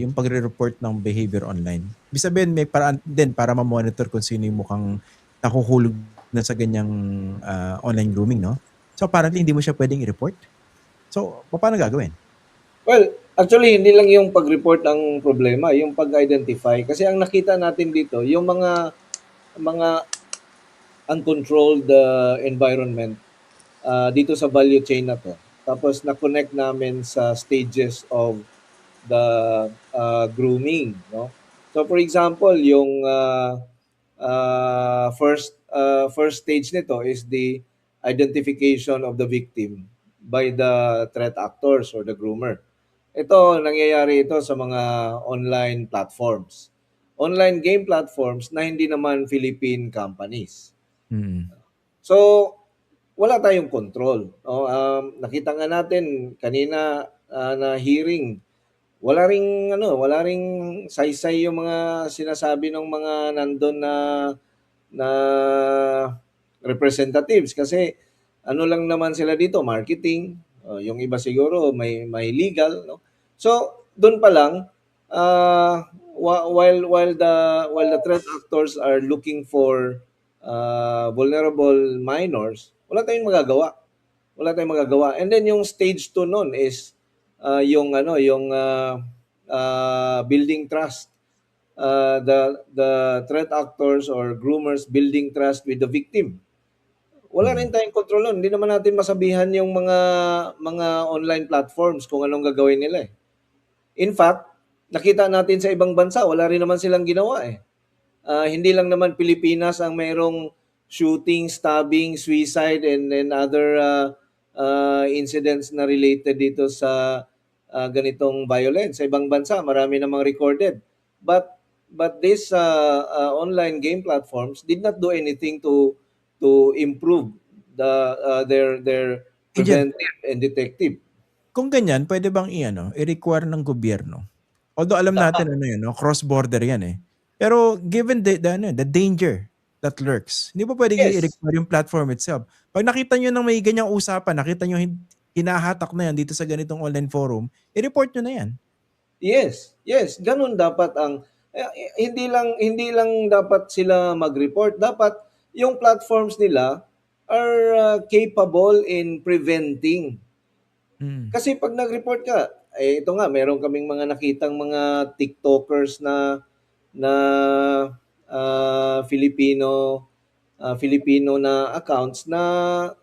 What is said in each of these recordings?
yung pagre-report ng behavior online. Ibig sabihin, may paraan din para ma-monitor kung sino yung mukhang nakuhulog na sa ganyang online grooming, no? So apparently, hindi mo siya pwedeng i-report. So, paano gagawin? Well, actually hindi lang yung pag-report ang problema, yung pag-identify. Kasi ang nakita natin dito, yung mga uncontrolled environment dito sa value chain na to. Tapos na-connect namin sa stages of the grooming, no? So for example, yung first stage nito is the identification of the victim by the threat actors or the groomer. Ito, nangyayari ito sa mga online platforms. Online game platforms na hindi naman Philippine companies. Hmm. So, wala tayong control. No? Nakita nga natin kanina na hearing, wala ring saysay yung mga sinasabi ng mga nandun na representatives kasi ano lang naman sila dito, marketing, yung iba siguro may legal, no? So, doon pa lang while the threat actors are looking for vulnerable minors, wala tayong magagawa. Wala tayong magagawa. And then yung stage 2 nun is yung building trust. The threat actors or groomers building trust with the victim. Wala rin tayong kontrol nun. Hindi naman natin masabihan yung mga online platforms kung anong gagawin nila eh. In fact, nakita natin sa ibang bansa, wala rin naman silang ginawa eh. Hindi lang naman Pilipinas ang mayroong shooting, stabbing, suicide, and other incidents na related dito sa ganitong violence. Sa ibang bansa, marami namang recorded. But these online game platforms did not do anything to improve their Agent, preventive and detective. kung ganyan, pwede bang i-require ng gobyerno? Although alam Tama. natin cross-border yan eh. Pero given the danger that lurks, hindi ba pwedeng Yes. i-require yung platform itself? Pag nakita nyo ng may ganyang usapan, nakita nyo hinahatak na yan dito sa ganitong online forum, i-report nyo na yan. Yes, yes, gano'n dapat ang hindi lang dapat sila mag-report, dapat yung platforms nila are capable in preventing. Mm. Kasi 'pag nag-report ka, ito nga meron kaming mga nakitang mga TikTokers na Filipino Filipino na accounts na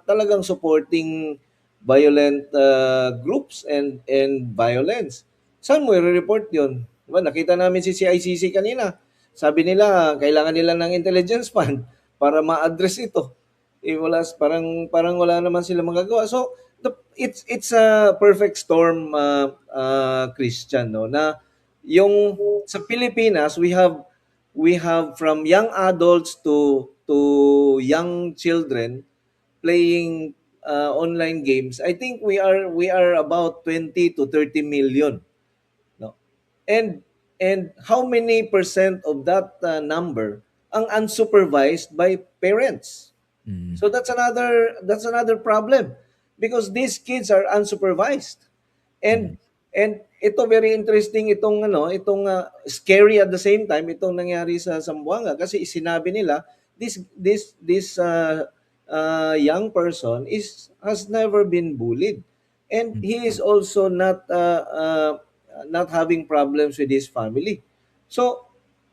talagang supporting violent groups and violence. Saan mo i-report 'yon? 'Di ba nakita namin si CICC kanina. Sabi nila kailangan nila ng intelligence fund para ma-address ito. Wala parang wala naman sila magagawa. So it's a perfect storm Christian, no, na yung sa Pilipinas we have from young adults to young children playing online games. I think we are about 20 to 30 million, no? And how many percent of that number ang unsupervised by parents? Mm. So that's another problem because these kids are unsupervised. Mm. And ito very interesting itong scary at the same time itong nangyari sa Zamboanga kasi sinabi nila this young person has never been bullied, and Mm. he is also not having problems with his family. So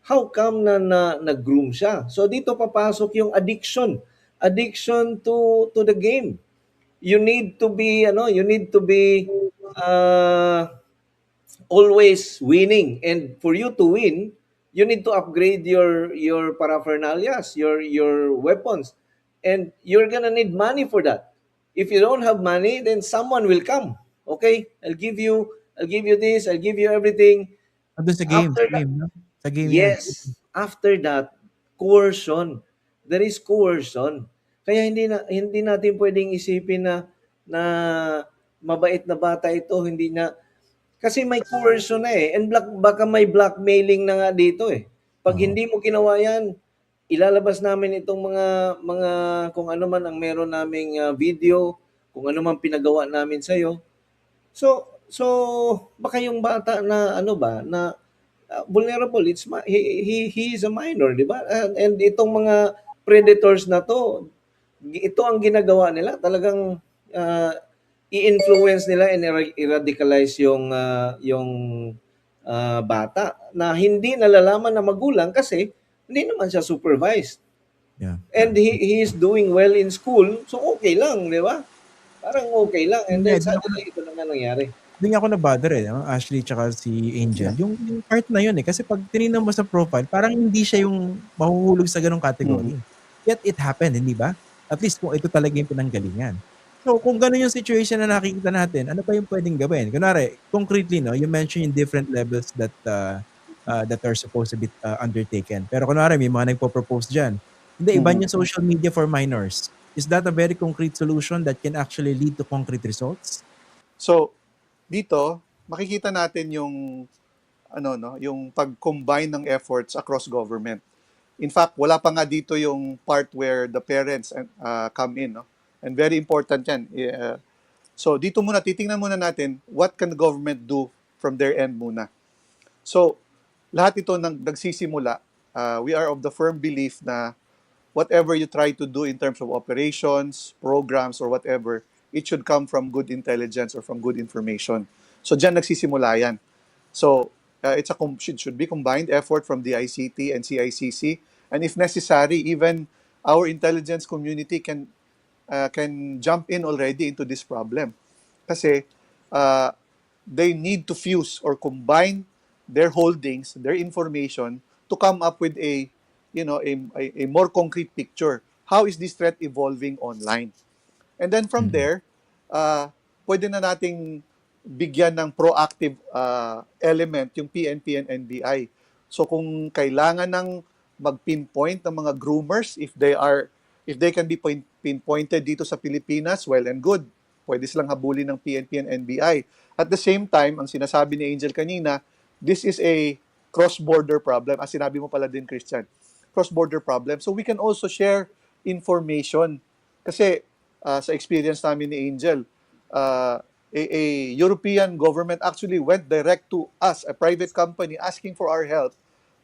how come na nag-groom siya? So dito papasok yung addiction to the game. You need to be uh, always winning, and for you to win you need to upgrade your paraphernalias, your weapons, and you're gonna need money for that. If you don't have money, then someone will come. Okay, I'll give you this, I'll give you everything. Doon sa game, After that, no? Sa game yan. yes, after that, coercion. There is coercion. Kaya hindi natin pwedeng isipin na mabait na bata ito, hindi na kasi may coercion na eh. And baka may blackmailing na nga dito eh. Pag Oo. hindi mo ginawa yan, ilalabas namin itong mga kung ano man ang meron naming video, kung ano man pinagawa namin sa iyo. So So, baka yung bata na ano ba, na vulnerable, he is a minor, di ba? And itong mga predators na to, ito ang ginagawa nila, talagang ah, i-influence nila and i-radicalize yung bata na hindi nalalaman na magulang kasi hindi naman siya supervised. Yeah. And he is doing well in school, so okay lang, di ba? Parang okay lang. And Yun nga, then suddenly, ito na nga nangyari. doon ako na-bother Ashley tsaka si Angel. Yeah. Yung part na yun kasi pag tinignan mo sa profile, parang hindi siya yung mahuhulog sa ganong Mhm. category. Yet it happened, hindi ba? At least kung ito talaga yung pinanggalingan. So kung gano'n yung situation na nakikita natin, ano pa yung pwedeng gawin? Kunwari, concretely, no, you mentioned yung different levels that are supposed to be undertaken. Pero kunwari, may mga nagpo-propose dyan. Hindi, iba Mhm. yung social media for minors. Is that a very concrete solution that can actually lead to concrete results? So, dito, makikita natin yung yung pag-combine ng efforts across government. In fact, wala pa nga dito yung part where the parents come in, no? And very important 'yan. So, dito muna titingnan muna natin what can the government do from their end muna. So, lahat ito nagsisimula. We are of the firm belief na whatever you try to do in terms of operations, programs, or whatever, it should come from good intelligence or from good information. So, dyan nagsisimula yan. So, should be combined effort from the ICT and CICC. And if necessary, even our intelligence community can jump in already into this problem. Kasi uh, they need to fuse or combine their holdings, their information to come up with a more concrete picture. How is this threat evolving online? And then from Mm. there, pwede na nating bigyan ng proactive element yung PNP and NBI. So kung kailangan ng mag-pinpoint ng mga groomers, if they can be pinpointed dito sa Pilipinas, well and good. Pwede silang habulin ng PNP and NBI. At the same time, ang sinasabi ni Angel kanina, this is a cross-border problem. Sinabi mo pala din, Christian, cross-border problem. So we can also share information. Kasi sa experience namin ni Angel, a European government actually went direct to us, a private company, asking for our help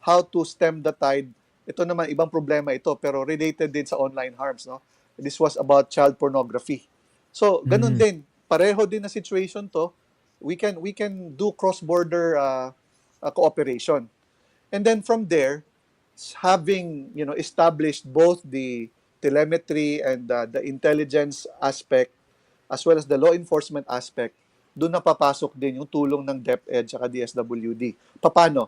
how to stem the tide. Ito naman, ibang problema ito, pero related din sa online harms. No? This was about child pornography. So, ganun Mm. din. Pareho din na situation to. We can do cross-border cooperation. And then from there, having established both the telemetry and the intelligence aspect as well as the law enforcement aspect, doon na papasok din yung tulong ng DepEd at DSWD. Paano?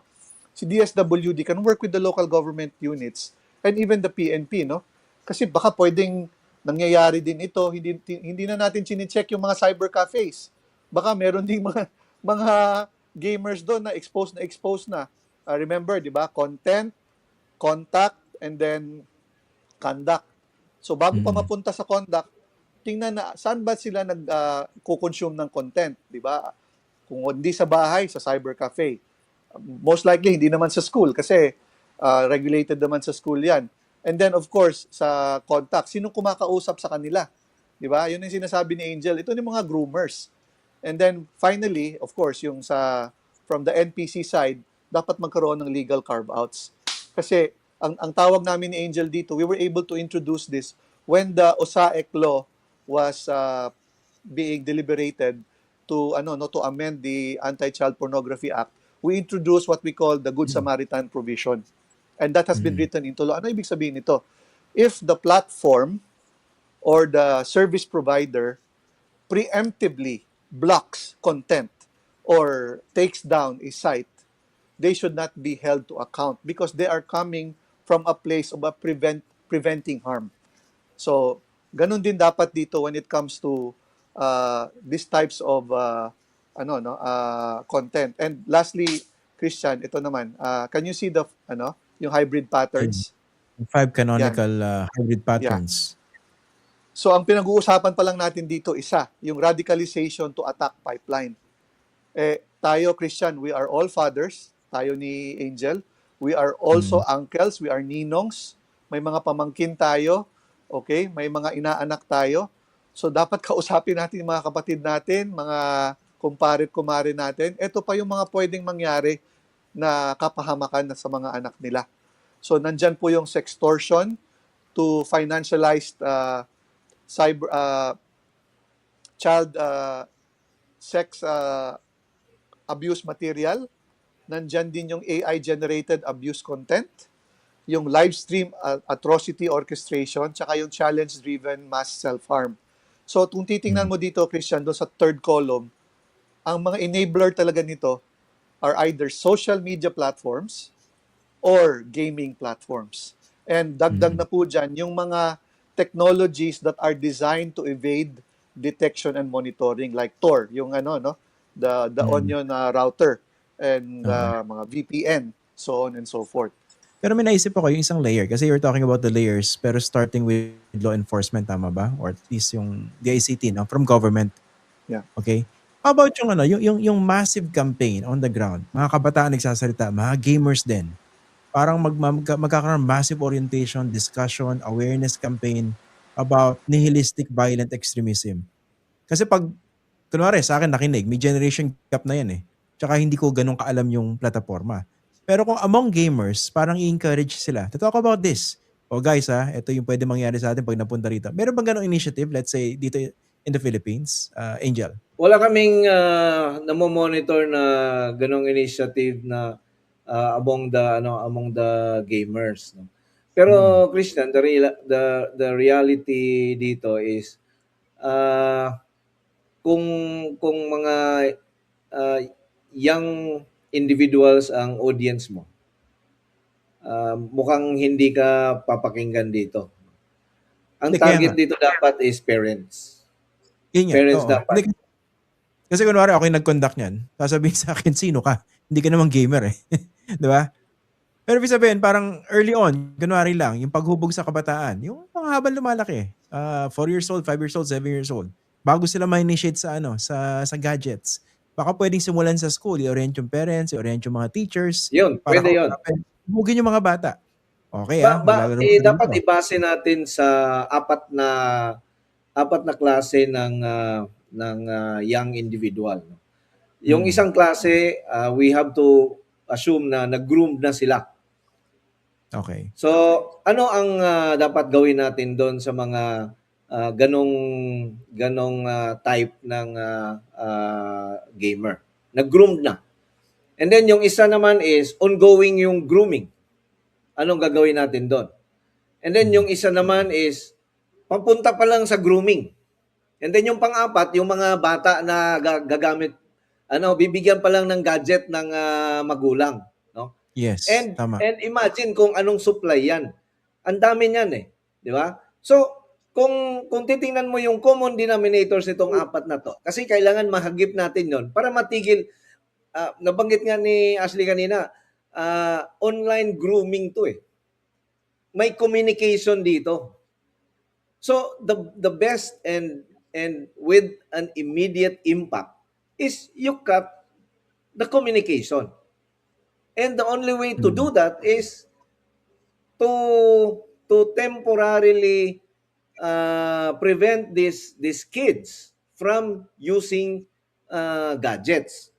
Si DSWD can work with the local government units and even the PNP, no? Kasi baka pwedeng nangyayari din ito, hindi na natin chine-check yung mga cyber cafes. Baka meron ding mga gamers doon na expose na. Remember, 'di ba? Content, contact, and then conduct. So bago pa Mm. mapunta sa conduct, tingnan na saan ba sila nag-consume ng content, 'di ba? Kung hindi sa bahay, sa cyber cafe. Most likely hindi naman sa school kasi regulated naman sa school 'yan. And then of course, sa contact, sino kumakausap sa kanila? 'Di ba? 'Yun yung sinasabi ni Angel. Ito yung mga groomers. And then finally, of course, yung from the NPC side, dapat magkaroon ng legal carve-outs. Kasi ang tawag namin ni Angel dito, we were able to introduce this when the OSAEC law was being deliberated to amend the Anti-Child Pornography Act. We introduced what we call the Good Samaritan provision. And that has been Mm. written into law. Ano ibig sabihin nito? If the platform or the service provider preemptively blocks content or takes down a site, they should not be held to account because they are coming from a place of preventing harm. So, ganun din dapat dito when it comes to these types of content. And lastly, Christian, ito naman, can you see yung hybrid Ayun. patterns? Yung 5 Yan. canonical hybrid Yeah. patterns. So, ang pinag-uusapan pa lang natin dito, yung radicalization to attack pipeline. Tayo, Christian, we are all fathers. Tayo ni Angel. We are also uncles. We are ninongs. May mga pamangkin tayo. Okay? May mga inaanak tayo. So, dapat kausapin natin yung mga kapatid natin, mga kumpare-kumare natin, ito pa yung mga pwedeng mangyari na kapahamakan na sa mga anak nila. So nandyan po yung sextortion to financialized cyber child sex abuse material. Nandyan din yung AI-generated abuse content, yung live stream atrocity orchestration, tsaka yung challenge-driven mass self-harm. So kung titingnan mo dito, Christian, doon sa third column, ang mga enabler talaga nito are either social media platforms or gaming platforms. And dagdag na po dyan, yung mga technologies that are designed to evade detection and monitoring, like Tor, yung the Onion router, and mga VPN, so on and so forth. Pero may naisip ako yung isang layer kasi you're talking about the layers pero starting with law enforcement, tama ba? Or at least yung DICT, no? From government. Yeah. Okay? How about yung massive campaign on the ground? Mga kabataan nagsasalita, mga gamers din. Parang magkakaroon massive orientation, discussion, awareness campaign about nihilistic violent extremism. Kasi pag, kunwari sa akin nakinig, may generation gap na yan eh. Tsaka hindi ko ganun kaalam yung plataforma. Pero kung among gamers, parang i-encourage sila to talk about this. O guys ito yung pwede mangyari sa atin pag napunta rito. Meron bang ganung initiative, let's say, dito in the Philippines? Angel? Wala kaming namo-monitor na ganong initiative na among the gamers, no. Pero Christian, the reality dito is kung mga young individuals ang audience mo, mukhang hindi ka papakinggan dito. Ang Hindi, kaya target nga. dito dapat is parents. Yun nga, Parents oo. dapat. Hindi, kasi kunwari ako yung nag-conduct niyan, sasabihin sa akin, sino ka? Hindi ka naman gamer eh. Di ba? Pero ibig sabihin, parang early on, kunwari lang, yung paghubog sa kabataan, yung mga habang lumalaki, 4 years old, 5 years old, 7 years old, bago sila ma-initiate sa gadgets, baka pwedeng simulan sa school, i-orient yung parents, i-orient yung mga teachers, Yun, para pwede yun. hubugin yung mga bata. Okay maglalaro ka Dapat dito. ibase natin sa apat na klase ng young individual, no? Yung isang klase, we have to assume na nag-groom na sila. Okay. So, ano ang dapat gawin natin doon sa mga ganong type ng gamer? Nag-groom na. And then yung isa naman is ongoing yung grooming. Anong gagawin natin doon? And then yung isa naman is papunta pa lang sa grooming. And then yung pang-apat, yung mga bata na gagamit, bibigyan pa lang ng gadget ng magulang, no? Yes, And tama. imagine kung anong supply yan. Ang dami niyan eh, di ba? So, kung titingnan mo yung common denominators nitong apat na to, kasi kailangan mahagip natin yon para matigil. Nabanggit nga ni Ashley kanina, online grooming to eh. May communication dito. So the best and with an immediate impact is you cut the communication. And the only way to do that is to temporarily prevent these kids from using gadgets.